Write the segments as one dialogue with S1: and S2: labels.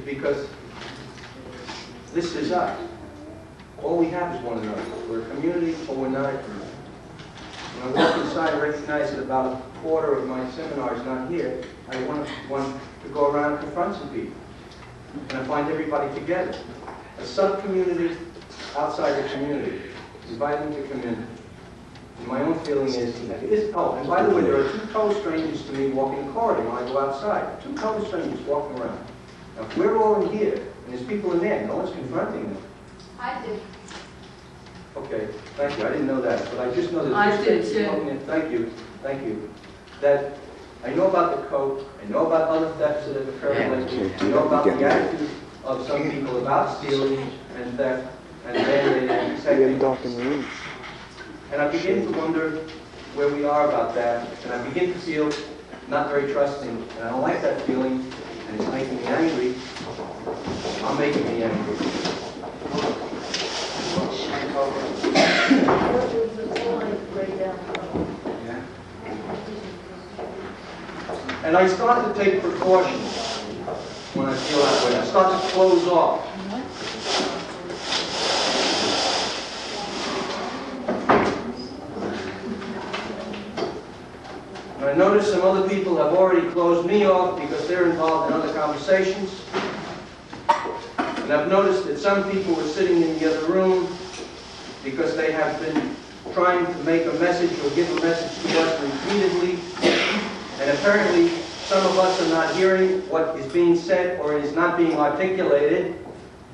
S1: because this is us. All we have is one another. We're a community or we're not a community. When I walk inside, I recognize that about a quarter of my seminar is not here. I want to go around and confront some people. And I find everybody together. A sub-community outside the community. Invite them to come in. And my own feeling is, oh, and by the way, there are two total strangers to me walking the corridor when I go outside. Two total strangers walking around. Now, if we're all in here, and there's people in there, no one's confronting them.
S2: I did.
S1: Okay, thank you. I didn't know that, but I just know that
S2: I did too.
S1: Thank you. That I know about the coat, I know about other thefts that have occurred lately, I know about the attitude of some people about stealing and theft and mandating integrity. And I begin to wonder where we are about that, and I begin to feel not very trusting, and I don't like that feeling, and it's making me angry. I'm making me angry. Yeah. And I start to take precautions when I feel that way. I start to close off. And I notice some other people have already closed me off because they're involved in other conversations. And I've noticed that some people were sitting in the other room because they have been trying to make a message or give a message to us repeatedly. And apparently, some of us are not hearing what is being said or is not being articulated.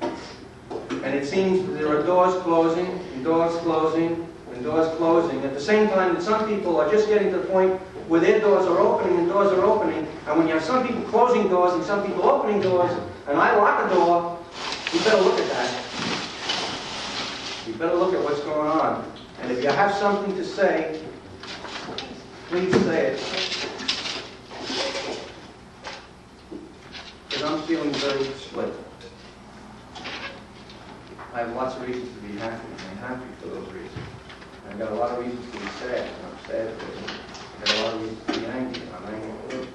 S1: And it seems that there are doors closing, and doors closing, and doors closing. At the same time that some people are just getting to the point where their doors are opening and doors are opening. And when you have some people closing doors and some people opening doors, and I lock a door, you better look at that. You better look at what's going on. And if you have something to say, please say it. Because I'm feeling very split. I have lots of reasons to be happy. I'm happy for those reasons. I've got a lot of reasons to be sad. I'm sad for it. I've got a lot of reasons to be angry. I'm angry for it.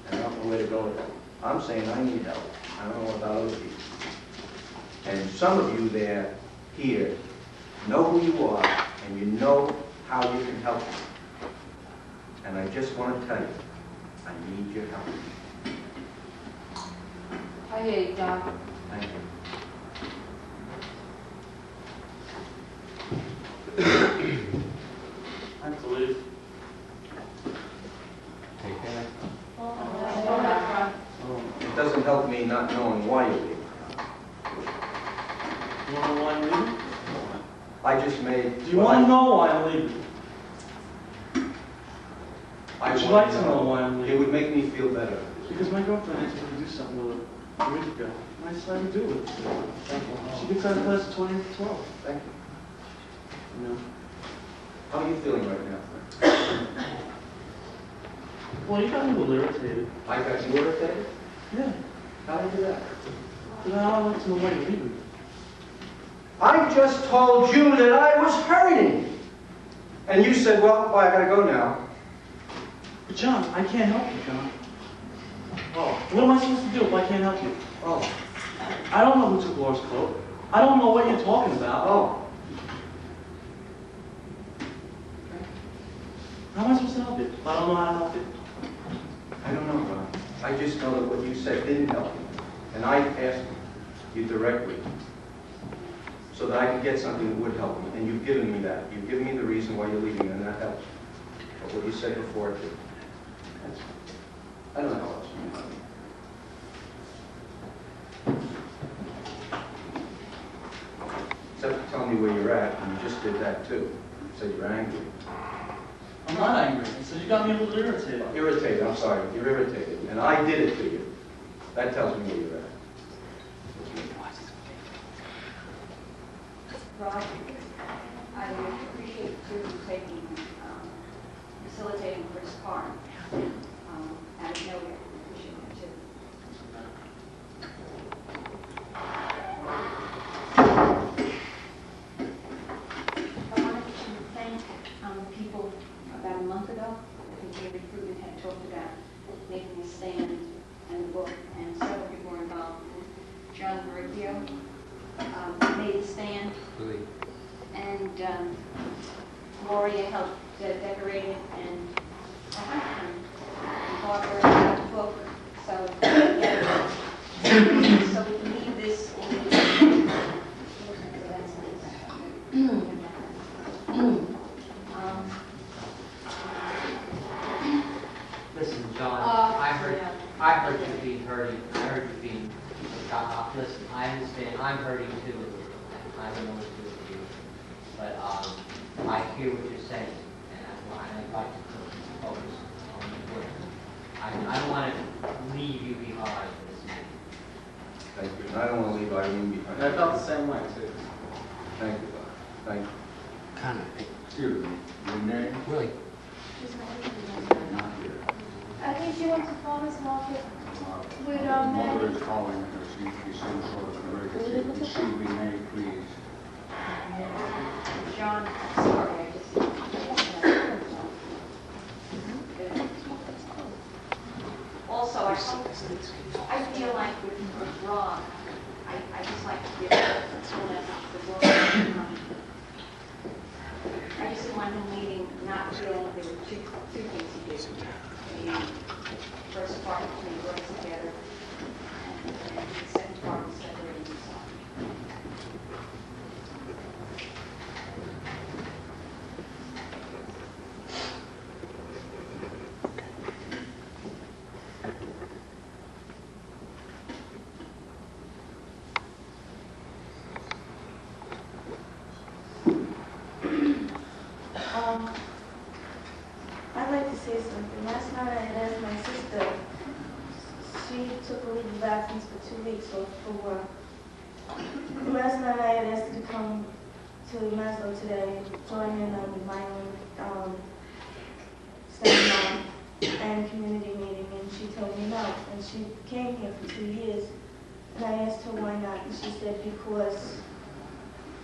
S1: And I don't know where to go with that. I'm saying I need help. I don't know about other people. And some of you there, here, know who you are, and you know how you can help me. And I just want to tell you, I need your help.
S2: I hear you, John.
S1: Thank you.
S3: I have to leave.
S1: Take care.
S2: Oh.
S1: It doesn't help me not knowing why you're leaving.
S3: You want to know why I'm leaving?
S1: I just made...
S3: Do you want to know why I'm leaving?
S1: I
S3: Would you
S1: want
S3: like to know why I'm
S1: It
S3: leaving?
S1: would make me feel better.
S3: Because my girlfriend asked me to do something with her a week ago. And I decided to do it. She gets out of class at 20 to 12.
S1: Thank you.
S3: You know?
S1: How are you feeling right now?
S3: Well, you got me a little irritated.
S1: I got you irritated?
S3: Yeah.
S1: How did you do that?
S3: Now I'd like to know why you're leaving.
S1: I just told you that I was hurting. And you said, well, I gotta go now.
S3: But John, I can't help you, John. Oh, what am I supposed to do if I can't help you?
S1: Oh.
S3: I don't know who took Laura's coat. I don't know what you're talking about.
S1: Oh.
S3: How am I supposed to help you? If I don't know how to help you.
S1: I don't know, Ron. I just know that what you said didn't help me. And I asked you directly so that I could get something that would help me. And you've given me that. You've given me the reason why you're leaving, and that helps. But what you said before, too. I don't know how else you can help me. Except to tell me where you're at, and you just did that, too. You said you're angry.
S3: I'm not angry. So you got me a little irritated.
S1: Irritated, I'm sorry. You're irritated. And I did it to you. That tells me where you're at.
S4: Rob, I appreciate you taking, facilitating Chris Karn. And I know we appreciate it too. I wanted to thank people about a month ago. I think David Fruitman had talked about making a stand and the book, and several people were involved. John Verricchio made the stand, and Gloria helped decorate it, and Barbara got the book. So, yeah. So we can leave this in the
S5: Listen, John, I heard you being hurting. I heard you being listen, I understand. I'm hurting too. I don't know what to do with you. But I hear what you're saying, and I'd like to focus on the work. I don't want to leave you behind for this meeting.
S1: Thank you. And I don't want to leave Irene behind.
S3: I felt the same way, too.
S1: Thank you, Bob. Thank you.
S6: Excuse me, your name?
S5: Really?
S6: Not here.
S2: I think she went to farmer's market with
S6: Mother is calling her, seems to be some sort of emergency. Can she be named, please?
S4: John, sorry, I just. Also, I feel like with Rob, I just like to give the world. I just didn't want him leaving not feeling there were two things he did. The first part, they worked together, and the second part was separating himself.
S7: I'd like to say something. Last night I had asked my sister, she took a leave of absence for 2 weeks off for work. Last night I had asked her to come to Maslow today, join in on my own seminar and community meeting, and she told me no. And she came here for 2 years, and I asked her why not, and she said because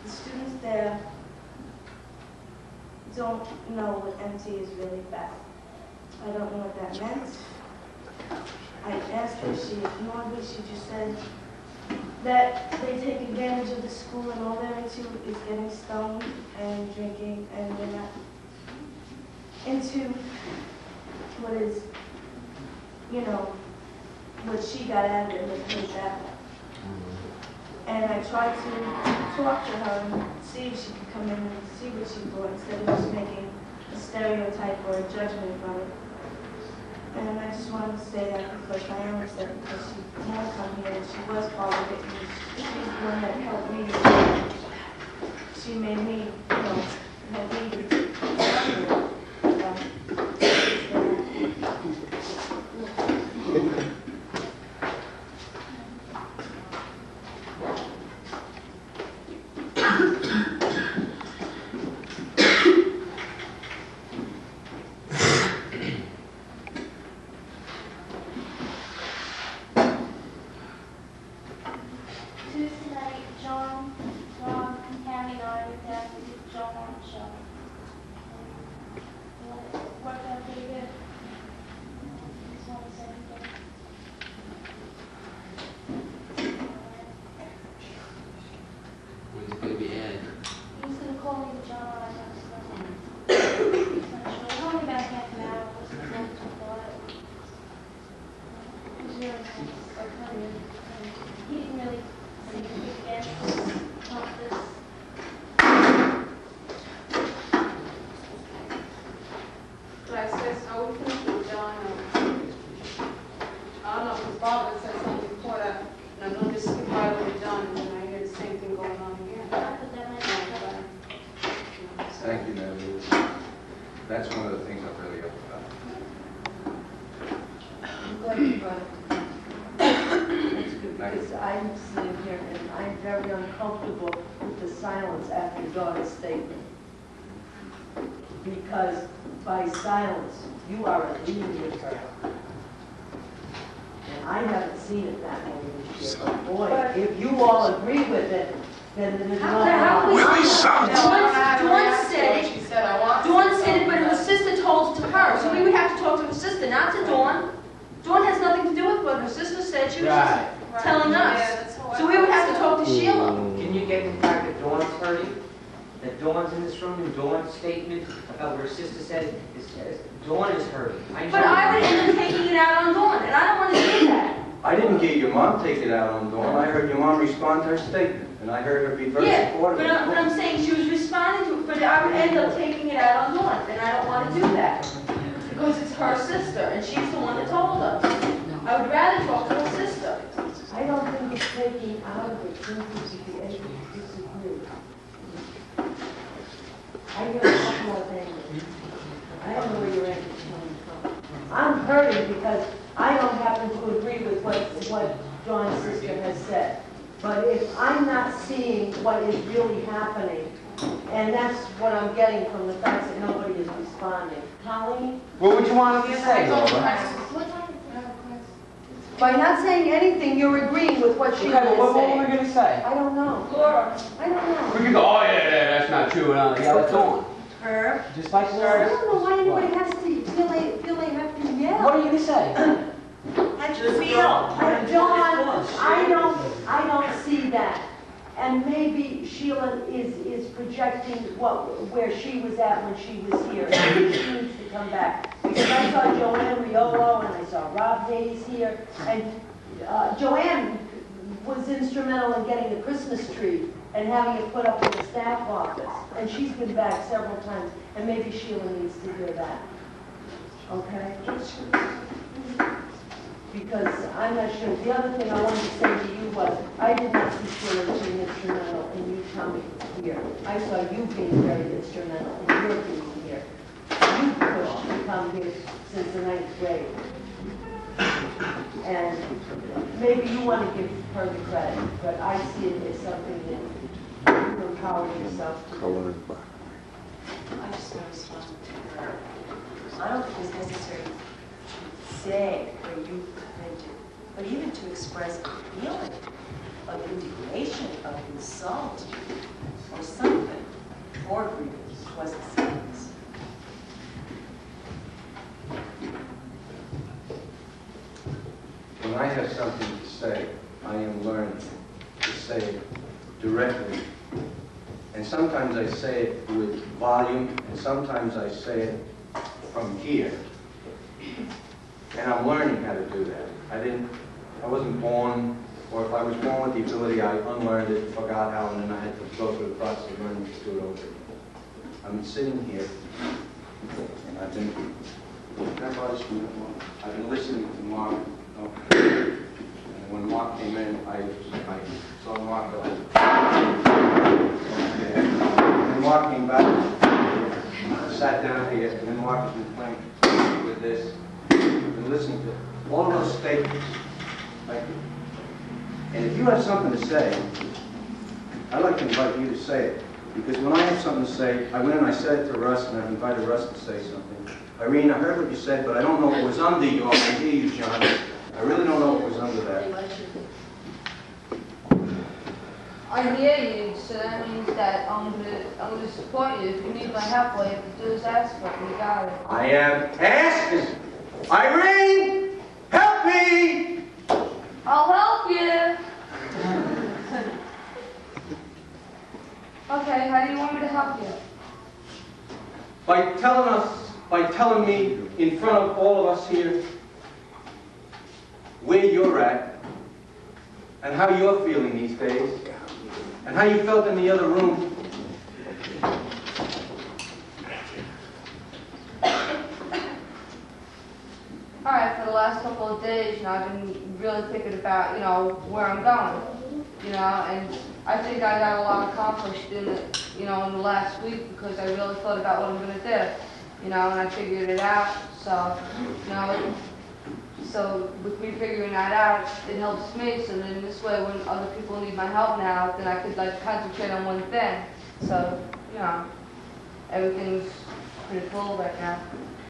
S7: the students there don't know what empty is really about. I don't know what that meant. I asked her, she ignored me, she just said that they take advantage of the school and all they're into is getting stoned and drinking, and they're not into what is, you know, what she got out of it, let's put it that way. And I tried to talk to her and see if she could come in and see what she thought instead of just making a stereotype or a judgment from it. And I just wanted to say that because I am upset because she won't come here and she was part of it. And she's the one that helped me. She made me, you know, help me.
S2: Tuesday night, John, Rob, and Tammy and I were down to do John on the show. It worked out pretty good. Just want to say anything.
S8: When's it gonna be aired?
S2: He's going to call me to John on that stuff. He's not sure. It's only about half an hour. It wasn't long to thought. It was really nice. He didn't really say anything against this.
S9: But I said, so we finished with John. I don't know, because Barbara said something before that, and I know this is right with John, and then I hear the same thing going on again.
S1: Thank you, Natalie. That's one of the things I'm really up about.
S10: I'm glad you brought it. That's good, because I'm sitting here and I'm very uncomfortable with the silence after Dawn's statement. Because by silence, you are agreeing with her. And I haven't seen it that way this year. But boy, if you all agree with it, then there's no
S11: Willie sucks.
S9: Dawn said it. She said, I want to.
S12: Dawn said it, but her sister told it to her, so we would have to talk to her sister, not to Dawn. Dawn has nothing to do with what her sister said, she was just telling us.
S9: Yeah, that's how I
S12: So we
S5: forgetting the fact that Dawn's hurting? That Dawn's in this room, and Dawn's statement about what her sister said is Dawn is hurting.
S12: But I would end up taking it out on Dawn, and I don't want to do that.
S1: I didn't hear your mom take it out on Dawn. I heard your mom respond to her statement, and I heard her be very
S12: Yeah,
S1: supportive.
S12: but I'm saying she was responding to it, but I would end up taking it out on Dawn, and I don't want to do that. Because it's her sister, and she's the one that told us. I would rather talk to her sister.
S10: I don't think it's taking out of it simply to be able to disagree. I hear a couple more things. I don't know where your anger is coming from. I'm hurting because I don't happen to agree with what John's sister has said. But if I'm not seeing what is really happening, and that's what I'm getting from the fact that nobody is responding. Colleen?
S5: What would you want me to say, Laura?
S10: By not saying anything, you're agreeing with what she's
S5: Okay, well, what were
S10: saying.
S5: we going to say?
S10: I don't know.
S12: Laura.
S10: I don't know.
S5: We could go, oh, yeah, that's not true. Yeah, let's go on.
S12: Her.
S5: Just like
S10: I
S5: Laura.
S10: don't know why anybody has to feel they have to yell.
S5: What are you going to say?
S12: How'd you feel?
S10: John, I don't see that. And maybe Sheila is projecting where she was at when she was here. Maybe she needs to come back. Because I saw Joanne Riolo and I saw Rob Hayes here. And Joanne was instrumental in getting the Christmas tree and having it put up in the staff office. And she's been back several times. And maybe Sheila needs to hear that. Okay? Because I'm not sure. The other thing I wanted to say to you was, I did not see Sheila being instrumental in you coming here. I saw you being very instrumental in your being here. You pushed to come here since the 9th grade. And maybe you want to give her the credit, but I see it as something that you empower yourself to do.
S8: I just want to respond to her. I don't think it's necessary to say or you mentioned, but even to express a feeling of indignation, of insult, or something, or grievance was the sentence.
S1: When I have something to say, I am learning to say it directly. And sometimes I say it with volume, and sometimes I say it from here. And I'm learning how to do that. I wasn't born, or if I was born with the ability, I unlearned it, forgot how, and then I had to go through the process of learning to do it over again. I'm sitting here, and I've been listening to Mark. And when Mark came in, I saw Mark go. When Mark came back, I sat down here, and then Mark has been playing with this, and listening to all of those statements. Thank you. And if you have something to say, I'd like to invite you to say it. Because when I have something to say, I went and I said it to Russ, and I've invited Russ to say something. Irene, I heard what you said, but I don't know what was under your, I hear you, John. I really don't know what was under that.
S13: I hear you, so that means that I'm gonna support you. If you need my help, all you have to do is ask for it. You got it.
S1: I am asking. Irene, help me!
S13: I'll help you. Okay, how do you want me to help you?
S1: By telling me in front of all of us here where you're at and how you're feeling these days and how you felt in the other room.
S13: Alright, for the last couple of days, I've been really thinking about, where I'm going, and I think I got a lot accomplished in the last week because I really thought about what I'm going to do, and I figured it out, so with me figuring that out, it helps me, so then this way when other people need my help now, then I could concentrate on one thing, so, everything's pretty cool right now.